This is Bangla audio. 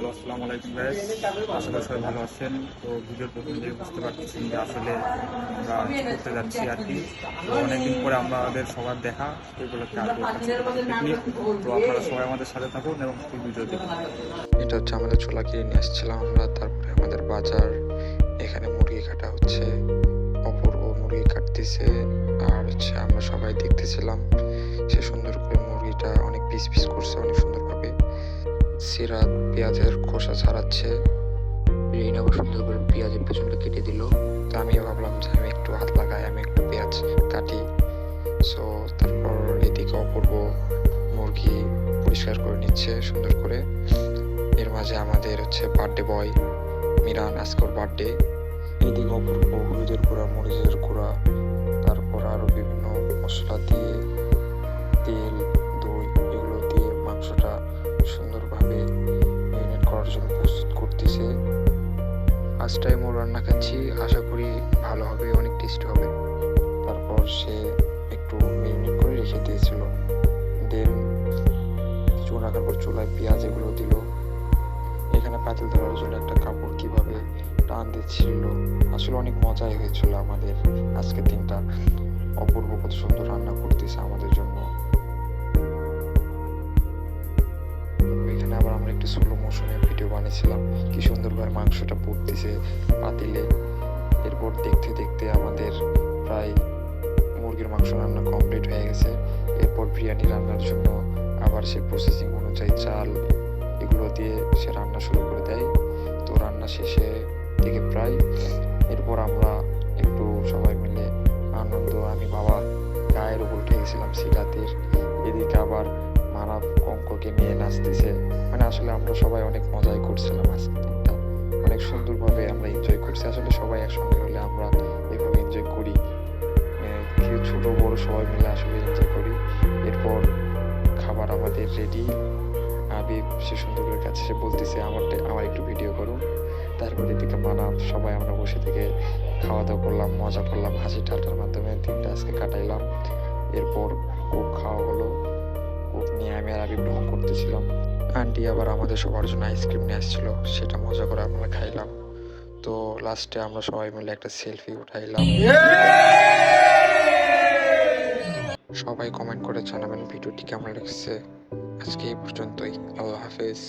হ্যালো, আসসালামু আলাইকুম গাইস। আশা করি সবাই ভালো আছেন। তো ভিডিওর প্রথম দিয়ে বুঝতে পারতেছেন যে আসলে আমরা করতে যাচ্ছি আর কি। তো অনেকদিন পরে আমাদের সবার দেখা এগুলোকে আগে পিকনিক। তো আপনারা সবাই আমাদের সাথে থাকুন এবং ফুল ভিডিও দেখুন। এটা হচ্ছে আমাদের ছোলা কিনে নিয়ে আসছিলাম আমরা, তারপরে আমাদের বাজার, এখানে মুরগি কাটা হচ্ছে, অপূর্ব মুরগি কাটতেছে, আর হচ্ছে আমরা সবাই দেখতেছিলাম সে সুন্দর করে মুরগিটা অনেক পিস পিস করছে অনেক সুন্দরভাবে। সিরাত পেঁয়াজের খোসা ছাড়াচ্ছে, রিনা আবার সুন্দর করে পেঁয়াজের পেছনটা কেটে দিল। তো আমিও ভাবলাম যে আমি একটু হাত লাগাই, আমি একটু পেঁয়াজ কাটি। সো তারপর এদিকে অপূর্ব মুরগি পরিষ্কার করে নিচ্ছে সুন্দর করে। এর মাঝে আমাদের হচ্ছে বার্থডে বয় মিরান, আজকের বার্থডে। এইদিকে অপূর্ব হলুদের গুঁড়া, মরিচের গুঁড়া, তারপর আরো বিভিন্ন মশলা দিয়ে, তেল, দই এগুলো দিয়ে মাংসটা সুন্দরভাবে মেরিনেট করার জন্য প্রস্তুত করতেছে। ফার্স্ট টাইম ও রান্না খাচ্ছি, আশা করি ভালো হবে, অনেক টেস্টি হবে। তারপর সে একটু মেরিনেট করে রেখে দিয়েছিল, দেন কিছুক্ষণ রাখার পর চুলায় পেঁয়াজ এগুলো দিল। এখানে পাতিল ধরার জন্য একটা কাপড় কিভাবে টান দিচ্ছিল, আসলে অনেক মজাই হয়েছিল আমাদের আজকের দিনটা। অপূর্ব কত সুন্দর রান্না করতেছে আমাদের জন্য। এখানে আবার আমরা একটু স্লো মোশনে ভিডিও বানিয়েছিলাম, কি সুন্দরভাবে মাংসটা পড়তেছে পাতিলে। এরপর দেখতে দেখতে আমাদের প্রায় মুরগির মাংস রান্না কমপ্লিট হয়ে গেছে। এরপর বিরিয়ানি রান্নার জন্য আবার সে প্রসেসিং অনুযায়ী চাল এগুলো দিয়ে সে রান্না শুরু করে দেয়। তো রান্না শেষে দিকে প্রায়, এরপর আমরা একটু সবাই মিলে আনন্দ, আমি বাবা গায়ের উপর উঠে গেছিলাম সিরাতের। এদিকে আবার মানব কঙ্ককে নিয়ে নাচতেছে, মানে আসলে আমরা সবাই অনেক মজাই করছিলাম আজকের দিনটা, অনেক সুন্দরভাবে আমরা এনজয় করছি। আসলে সবাই একসঙ্গে হলে আমরা এভাবে এনজয় করি, কেউ ছোট বড় সবাই মিলে আসলে এনজয় করি। এরপর খাবার আমাদের রেডি। আবিব সে সুন্দরের কাছে সে বলতেছে আমার একটু ভিডিও করুন। তারপরে এদিকে মানাব, সবাই আমরা বসে থেকে খাওয়া দাওয়া করলাম, মজা করলাম, হাসি ঠাট্টার মাধ্যমে দিনটা আজকে কাটাইলাম। এরপর কোক খাওয়া হলো, কোক নিয়ে আমি আর আবিব ভ্রমণ করতেছিলাম। আন্টি আবার আমাদের সবার জন্য আইসক্রিম নিয়ে আসছিল, সেটা মজা করে আমরা খাইলাম। তো লাস্টে আমরা সবাই মিলে একটা সেলফি উঠাইলাম। সবাই কমেন্ট করে জানাবেন ভিডিওটি কেমন লাগছে। আজকে এই পর্যন্তই, আল্লাহ হাফেজ।